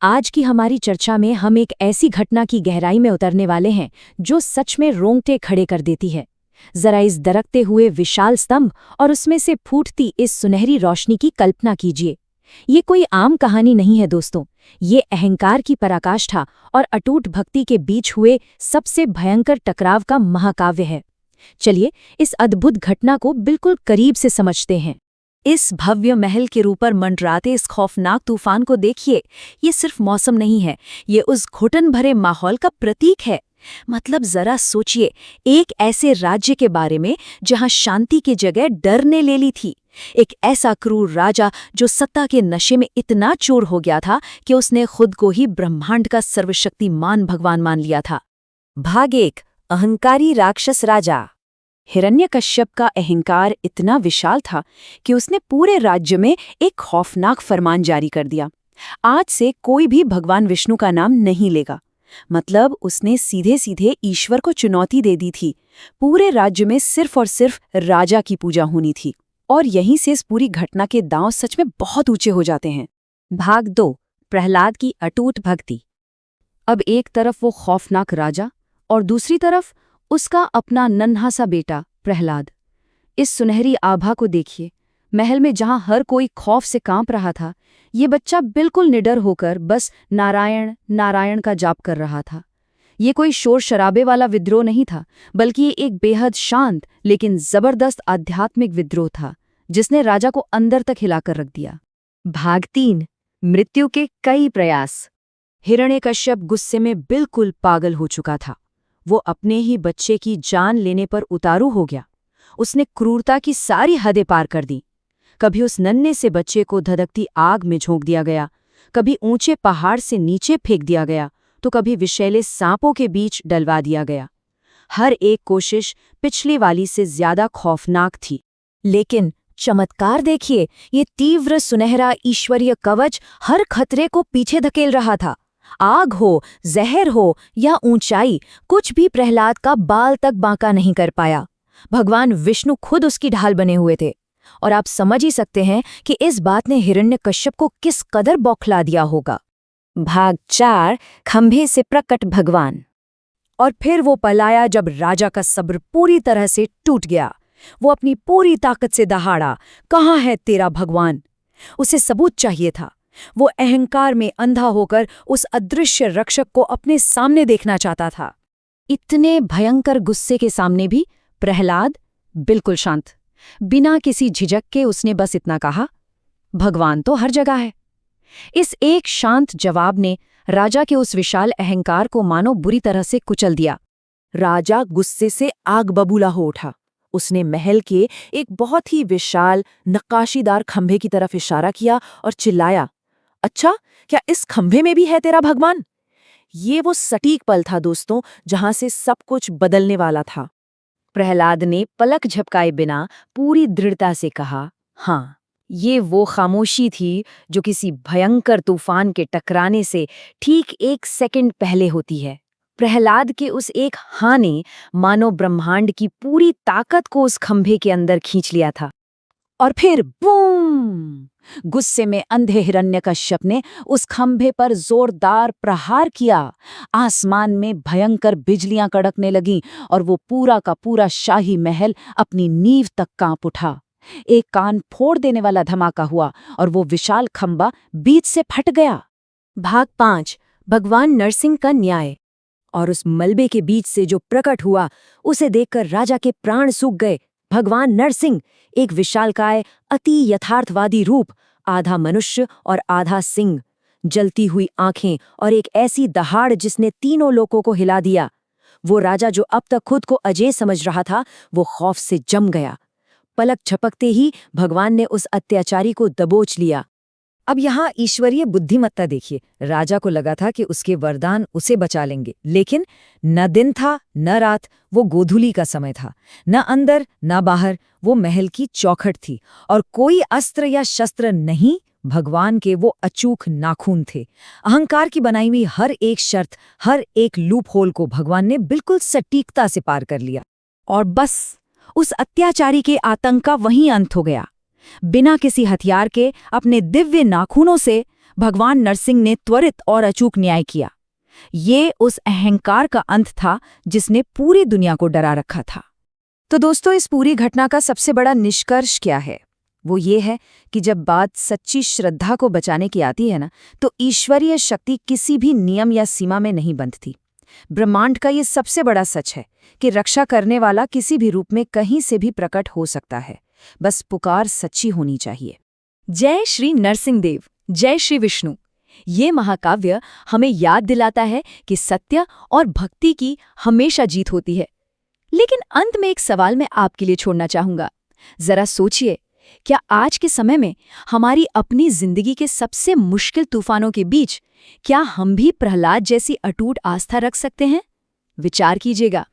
आज की हमारी चर्चा में हम एक ऐसी घटना की गहराई में उतरने वाले हैं जो सच में रोंगटे खड़े कर देती है। जरा इस दरकते हुए विशाल स्तंभ और उसमें से फूटती इस सुनहरी रोशनी की कल्पना कीजिए। ये कोई आम कहानी नहीं है दोस्तों, ये अहंकार की पराकाष्ठा और अटूट भक्ति के बीच हुए सबसे भयंकर टकराव का महाकाव्य है। चलिए इस अद्भुत घटना को बिल्कुल करीब से समझते हैं। इस भव्य महल के ऊपर मंडराते इस खौफनाक तूफान को देखिए। ये सिर्फ मौसम नहीं है, ये उस घुटन भरे माहौल का प्रतीक है। मतलब जरा सोचिए, एक ऐसे राज्य के बारे में जहां शांति की जगह डर ने ले ली थी। एक ऐसा क्रूर राजा जो सत्ता के नशे में इतना चूर हो गया था कि उसने खुद को ही ब्रह्मांड का सर्वशक्तिमान भगवान मान लिया था। भाग 1, अहंकारी राक्षस राजा। हिरण्यकश्यप का अहंकार इतना विशाल था कि उसने पूरे राज्य में एक खौफनाक फरमान जारी कर दिया। आज से कोई भी भगवान विष्णु का नाम नहीं लेगा। मतलब उसने सीधे सीधे ईश्वर को चुनौती दे दी थी। पूरे राज्य में सिर्फ और सिर्फ राजा की पूजा होनी थी। और यहीं से इस पूरी घटना के दांव सच में बहुत ऊंचे हो जाते हैं। भाग 2, प्रहलाद की अटूट भक्ति। अब एक तरफ वो खौफनाक राजा और दूसरी तरफ उसका अपना नन्हा सा बेटा प्रहलाद। इस सुनहरी आभा को देखिए। महल में जहां हर कोई खौफ से कांप रहा था, ये बच्चा बिल्कुल निडर होकर बस नारायण नारायण का जाप कर रहा था। ये कोई शोर शराबे वाला विद्रोह नहीं था, बल्कि ये एक बेहद शांत लेकिन जबरदस्त आध्यात्मिक विद्रोह था जिसने राजा को अंदर तक हिलाकर रख दिया। भाग 3, मृत्यु के कई प्रयास। हिरण्यकश्यप गुस्से में बिल्कुल पागल हो चुका था। वो अपने ही बच्चे की जान लेने पर उतारू हो गया। उसने क्रूरता की सारी हदें पार कर दी। कभी उस नन्हे से बच्चे को धधकती आग में झोंक दिया गया, कभी ऊंचे पहाड़ से नीचे फेंक दिया गया, तो कभी विषैले सांपों के बीच डलवा दिया गया। हर एक कोशिश पिछली वाली से ज्यादा खौफनाक थी। लेकिन चमत्कार देखिए, ये तीव्र सुनहरा ईश्वरीय कवच हर खतरे को पीछे धकेल रहा था। आग हो, जहर हो या ऊंचाई, कुछ भी प्रहलाद का बाल तक बांका नहीं कर पाया। भगवान विष्णु खुद उसकी ढाल बने हुए थे। और आप समझ ही सकते हैं कि इस बात ने हिरण्यकश्यप को किस कदर बौखला दिया होगा। भाग 4, खंभे से प्रकट भगवान। और फिर वो पल आया जब राजा का सब्र पूरी तरह से टूट गया। वो अपनी पूरी ताकत से दहाड़ा, कहाँ है तेरा भगवान? उसे सबूत चाहिए था। वो अहंकार में अंधा होकर उस अदृश्य रक्षक को अपने सामने देखना चाहता था। इतने भयंकर गुस्से के सामने भी प्रहलाद बिल्कुल शांत। बिना किसी झिझक के उसने बस इतना कहा, भगवान तो हर जगह है। इस एक शांत जवाब ने राजा के उस विशाल अहंकार को मानो बुरी तरह से कुचल दिया। राजा गुस्से से आग बबूला हो उठा। उसने महल के एक बहुत ही विशाल नक्काशीदार खंभे की तरफ इशारा किया और चिल्लाया, अच्छा, क्या इस खंभे में भी है तेरा भगवान? ये वो सटीक पल था दोस्तों, जहां से सब कुछ बदलने वाला था। प्रहलाद ने पलक झपकाए बिना पूरी दृढ़ता से कहा, हाँ, ये वो खामोशी थी जो किसी भयंकर तूफान के टकराने से ठीक 1 सेकंड पहले होती है। प्रहलाद के उस एक हाँ ने मानो ब्रह्मांड की पूरी ताकत को उस खंभे के अंदर खींच लिया था। और फिर बूम! गुस्से में अंधे हिरण्यकश्यप ने उस खंभे पर जोरदार प्रहार किया। आसमान में भयंकर बिजलियां कड़कने लगीं और वो पूरा का पूरा शाही महल अपनी नींव तक कांप उठा। एक कान फोड़ देने वाला धमाका हुआ और वो विशाल खंभा बीच से फट गया। भाग 5, भगवान नरसिंह का न्याय। और उस मलबे के बीच से जो प्रकट हुआ, उसे देखकर राजा के प्राण सूख गए। भगवान नरसिंह, एक विशालकाय अति यथार्थवादी रूप, आधा मनुष्य और आधा सिंह, जलती हुई आंखें और एक ऐसी दहाड़ जिसने तीनों लोगों को हिला दिया। वो राजा जो अब तक खुद को अजय समझ रहा था, वो खौफ से जम गया। पलक झपकते ही भगवान ने उस अत्याचारी को दबोच लिया। अब यहाँ ईश्वरीय बुद्धिमत्ता देखिए। राजा को लगा था कि उसके वरदान उसे बचा लेंगे, लेकिन न दिन था न रात, वो गोधूली का समय था। न अंदर न बाहर, वो महल की चौखट थी और कोई अस्त्र या शस्त्र नहीं, भगवान के वो अचूक नाखून थे। अहंकार की बनाई हुई हर एक शर्त, हर एक लूप होल को भगवान ने बिल्कुल सटीकता से पार कर लिया। और बस उस अत्याचारी के आतंक का वहीं अंत हो गया। बिना किसी हथियार के अपने दिव्य नाखूनों से भगवान नरसिंह ने त्वरित और अचूक न्याय किया। ये उस अहंकार का अंत था जिसने पूरी दुनिया को डरा रखा था। तो दोस्तों, इस पूरी घटना का सबसे बड़ा निष्कर्ष क्या है? वो ये है कि जब बात सच्ची श्रद्धा को बचाने की आती है ना, तो ईश्वरीय शक्ति किसी भी नियम या सीमा में नहीं बंधती। ब्रह्मांड का ये सबसे बड़ा सच है कि रक्षा करने वाला किसी भी रूप में कहीं से भी प्रकट हो सकता है, बस पुकार सच्ची होनी चाहिए। जय श्री नरसिंह देव, जय श्री विष्णु। ये महाकाव्य हमें याद दिलाता है कि सत्य और भक्ति की हमेशा जीत होती है। लेकिन अंत में एक सवाल मैं आपके लिए छोड़ना चाहूंगा। जरा सोचिए, क्या आज के समय में हमारी अपनी जिंदगी के सबसे मुश्किल तूफानों के बीच क्या हम भी प्रहलाद जैसी अटूट आस्था रख सकते हैं? विचार कीजिएगा।